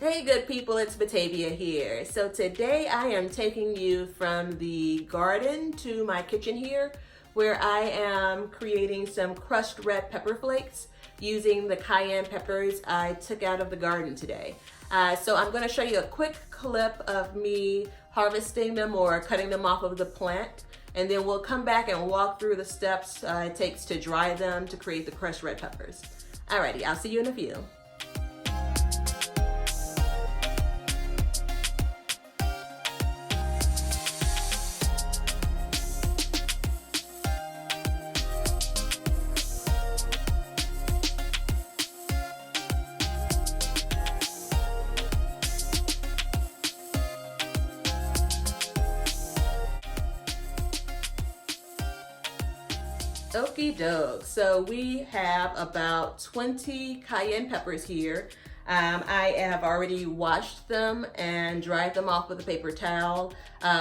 Hey good people, it's Batavia here. So today I am taking you from the garden to my kitchen here, where I am creating some crushed red pepper flakes using the cayenne peppers I took out of the garden today. So I'm going to show you a quick clip of me harvesting them or cutting them off of the plant, and then we'll come back and walk through the steps it takes to dry them to create the crushed red peppers. Alrighty, I'll see you in a few. Okie doke. So we have about 20 cayenne peppers here. I have already washed them and dried them off with a paper towel.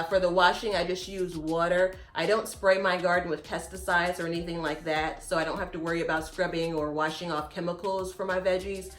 For the washing, I just use water. I don't spray my garden with pesticides or anything like that, so I don't have to worry about scrubbing or washing off chemicals for my veggies.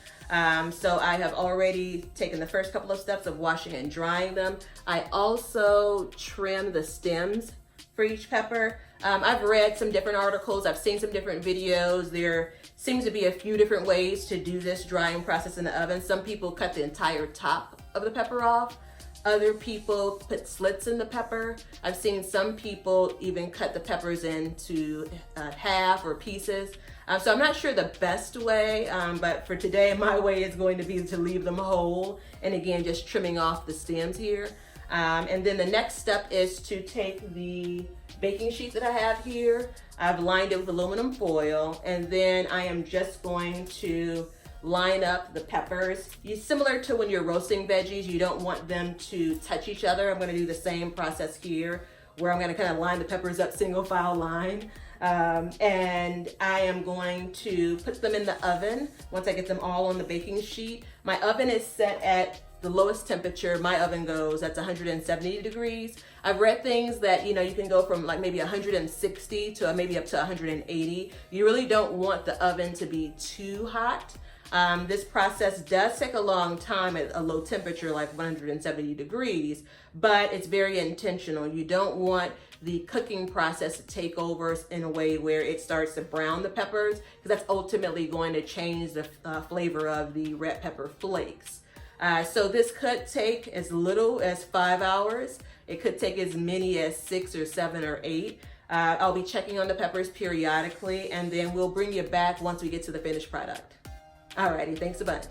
So I have already taken the first couple of steps of washing and drying them. I also trim the stems for each pepper. I've read some different articles, I've seen some different videos. There seems to be a few different ways to do this drying process in the oven. Some people cut the entire top of the pepper off. Other people put slits in the pepper. I've seen some people even cut the peppers into half or pieces. So I'm not sure the best way, but for today, my way is going to be to leave them whole. And again, just trimming off the stems here. And then the next step is to take the baking sheet that I have here. I've lined it with aluminum foil, and then I am just going to line up the peppers. Similar to when you're roasting veggies, you don't want them to touch each other. I'm going to do the same process here, where I'm going to kind of line the peppers up single file line. And I am going to put them in the oven once I get them all on the baking sheet. My oven is set at the lowest temperature my oven goes, that's 170 degrees. I've read things that, you can go from like maybe 160 to maybe up to 180. You really don't want the oven to be too hot. This process does take a long time at a low temperature like 170 degrees, but it's very intentional. You don't want the cooking process to take over in a way where it starts to brown the peppers, because that's ultimately going to change the flavor of the red pepper flakes. So this could take as little as 5 hours. It could take as many as 6 or 7 or 8. I'll be checking on the peppers periodically, and then we'll bring you back once we get to the finished product. Alrighty, thanks a bunch.